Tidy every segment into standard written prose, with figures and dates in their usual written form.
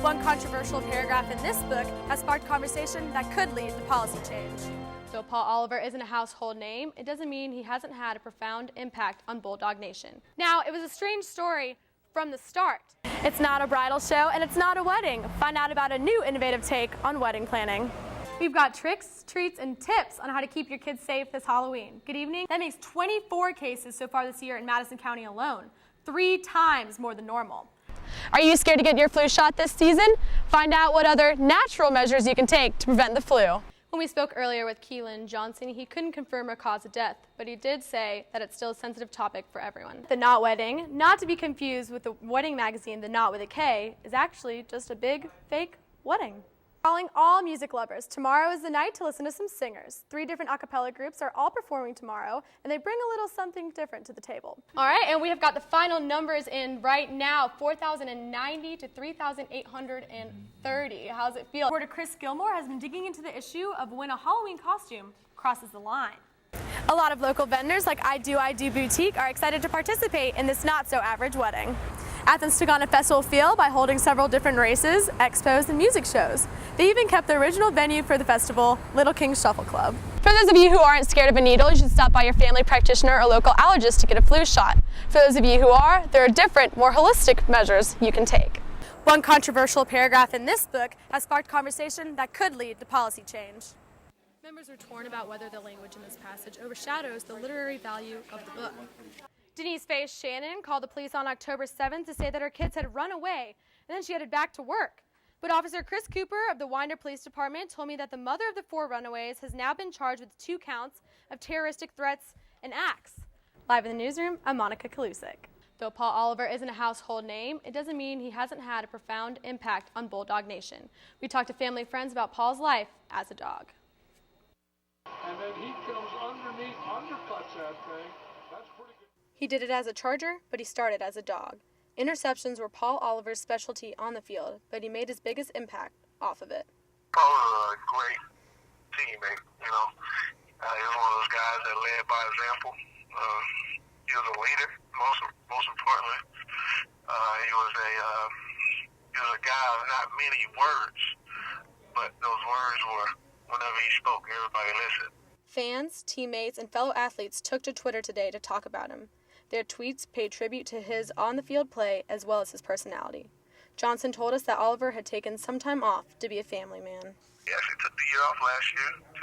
One controversial paragraph in this book has sparked conversation that could lead to policy change. Though Paul Oliver isn't a household name, it doesn't mean he hasn't had a profound impact on Bulldog Nation. Now, it was a strange story from the start. It's not a bridal show and it's not a wedding. Find out about a new innovative take on wedding planning. We've got tricks, treats, and tips on how to keep your kids safe this Halloween. Good evening. That makes 24 cases so far this year in Madison County alone, 3 times more than normal. Are you scared to get your flu shot this season? Find out what other natural measures you can take to prevent the flu. When we spoke earlier with Keelan Johnson, he couldn't confirm a cause of death, but he did say that it's still a sensitive topic for everyone. The Not Wedding, not to be confused with the wedding magazine The Knot with a K, is actually just a big, fake wedding. Calling all music lovers, tomorrow is the night to listen to some singers. 3 different a cappella groups are all performing tomorrow, and they bring a little something different to the table. All right, and we have got the final numbers in right now, 4,090 to 3,830. How's it feel? Reporter Chris Gilmore has been digging into the issue of when a Halloween costume crosses the line. A lot of local vendors like I Do Boutique are excited to participate in this not-so-average wedding. Athens took on a festival feel by holding several different races, expos, and music shows. They even kept the original venue for the festival, Little King's Shuffle Club. For those of you who aren't scared of a needle, you should stop by your family practitioner or local allergist to get a flu shot. For those of you who are, there are different, more holistic measures you can take. One controversial paragraph in this book has sparked conversation that could lead to policy change. Members are torn about whether the language in this passage overshadows the literary value of the book. Denise Faye Shannon called the police on October 7th to say that her kids had run away, and then she headed back to work. But Officer Chris Cooper of the Winder Police Department told me that the mother of the 4 runaways has now been charged with 2 counts of terroristic threats and acts. Live in the newsroom, I'm Monica Kalousek. Though Paul Oliver isn't a household name, it doesn't mean he hasn't had a profound impact on Bulldog Nation. We talked to family and friends about Paul's life as a dog. And then he comes underneath, undercuts that thing. That's pretty good. He did it as a Charger, but he started as a dog. Interceptions were Paul Oliver's specialty on the field, but he made his biggest impact off of it. Paul was a great teammate, you know. He was one of those guys that led by example. He was a leader, most importantly. He was a guy of not many words, but those words were, whenever he spoke, everybody listened. Fans, teammates, and fellow athletes took to Twitter today to talk about him. Their tweets paid tribute to his on-the-field play as well as his personality. Johnson told us that Oliver had taken some time off to be a family man. He actually took the year off last year to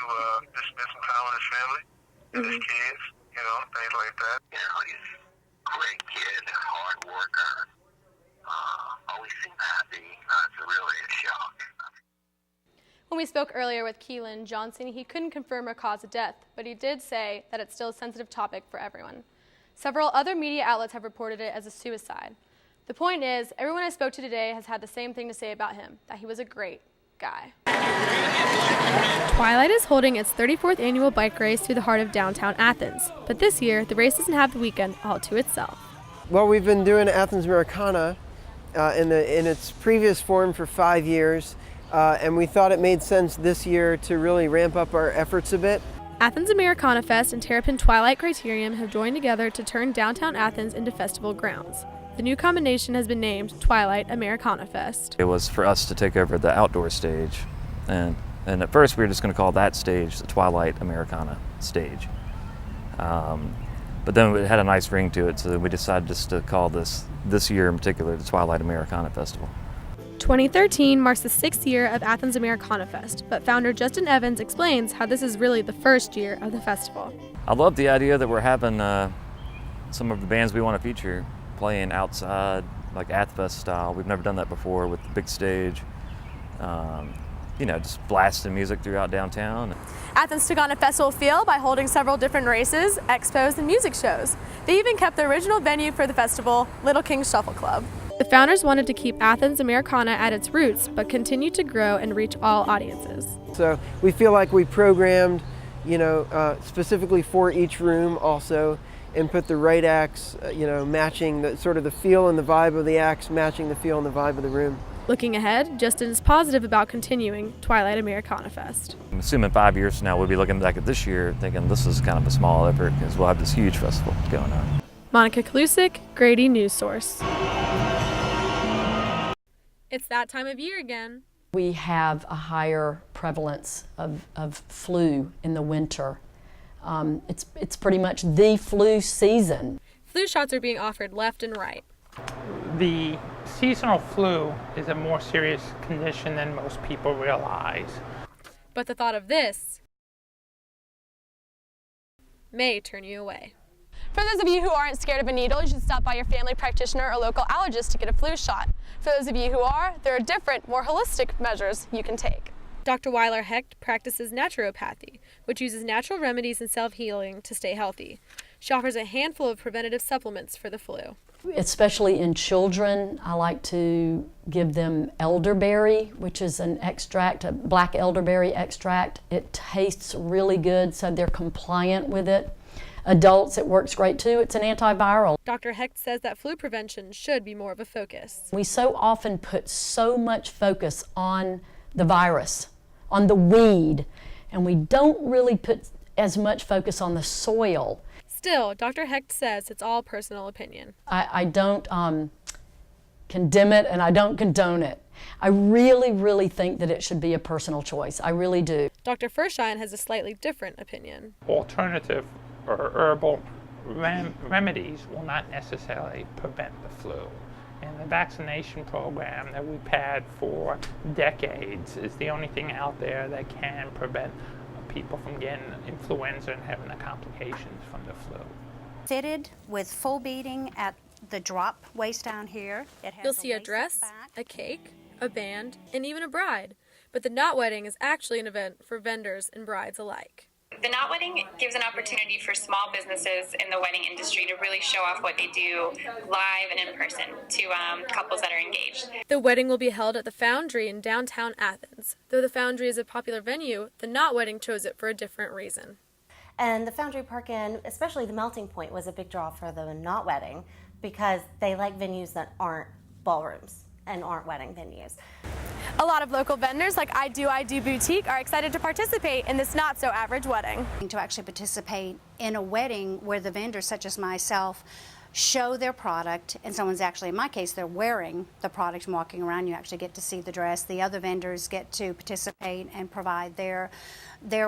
just spend some time with his family and his kids, you know, things like that. You know, he's a great kid, hard worker, always seemed happy. It's really a shock. When we spoke earlier with Keelan Johnson, he couldn't confirm a cause of death, but he did say that it's still a sensitive topic for everyone. Several other media outlets have reported it as a suicide. The point is, everyone I spoke to today has had the same thing to say about him, that he was a great guy. Twilight is holding its 34th annual bike race through the heart of downtown Athens, but this year, the race doesn't have the weekend all to itself. Well, we've been doing Athens Americana in its previous form for 5 years. And we thought it made sense this year to really ramp up our efforts a bit. Athens Americana Fest and Terrapin Twilight Criterium have joined together to turn downtown Athens into festival grounds. The new combination has been named Twilight Americana Fest. It was for us to take over the outdoor stage, and at first we were just going to call that stage the Twilight Americana stage. But then it had a nice ring to it, so we decided just to call this year in particular the Twilight Americana Festival. 2013 marks the 6th year of Athens Americana Fest, but founder Justin Evans explains how this is really the first year of the festival. I love the idea that we're having some of the bands we want to feature playing outside, like Athfest style. We've never done that before with the big stage. You know, just blasting music throughout downtown. Athens took on a festival feel by holding several different races, expos, and music shows. They even kept the original venue for the festival, Little King's Shuffle Club. The founders wanted to keep Athens Americana at its roots, but continue to grow and reach all audiences. So we feel like we programmed, you know, specifically for each room also, and put the right acts, you know, matching the sort of the feel and the vibe of the acts, matching the feel and the vibe of the room. Looking ahead, Justin is positive about continuing Twilight Americana Fest. I'm assuming 5 years from now we'll be looking back at this year thinking this is kind of a small effort because we'll have this huge festival going on. Monica Kalousek, Grady News Source. It's that time of year again. We have a higher prevalence of flu in the winter. It's pretty much the flu season. Flu shots are being offered left and right. The seasonal flu is a more serious condition than most people realize. But the thought of this may turn you away. For those of you who aren't scared of a needle, you should stop by your family practitioner or local allergist to get a flu shot. For those of you who are, there are different, more holistic measures you can take. Dr. Weiler Hecht practices naturopathy, which uses natural remedies and self-healing to stay healthy. She offers a handful of preventative supplements for the flu. Especially in children, I like to give them elderberry, which is an extract, a black elderberry extract. It tastes really good, so they're compliant with it. Adults, it works great too. It's an antiviral. Dr. Hecht says that flu prevention should be more of a focus. We so often put so much focus on the virus, on the weed, and we don't really put as much focus on the soil. Still, Dr. Hecht says it's all personal opinion. I don't condemn it and I don't condone it. I really, really think that it should be a personal choice. I really do. Dr. Furshine has a slightly different opinion. Alternative or herbal remedies will not necessarily prevent the flu. And the vaccination program that we've had for decades is the only thing out there that can prevent people from getting influenza and having the complications from the flu. Fitted with full beading at the drop waist down here. It has You'll see a lace dress, back. a cake, a band, and even a bride. But the knot wedding is actually an event for vendors and brides alike. The knot wedding gives an opportunity for small businesses in the wedding industry to really show off what they do live and in person to couples that are engaged. The wedding will be held at the Foundry in downtown Athens. Though the Foundry is a popular venue, the knot wedding chose it for a different reason. And the Foundry Park Inn, especially the Melting Point, was a big draw for the knot wedding because they like venues that aren't ballrooms and aren't wedding venues. A lot of local vendors like I Do Boutique are excited to participate in this not-so-average wedding. To actually participate in a wedding where the vendors, such as myself, show their product, and someone's actually, in my case, they're wearing the product and walking around. You actually get to see the dress. The other vendors get to participate and provide their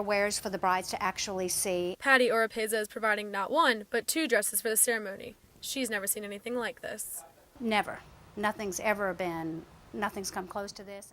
wares for the brides to actually see. Patty Oropeza is providing not one, but 2 dresses for the ceremony. She's never seen anything like this. Never. Nothing's come close to this.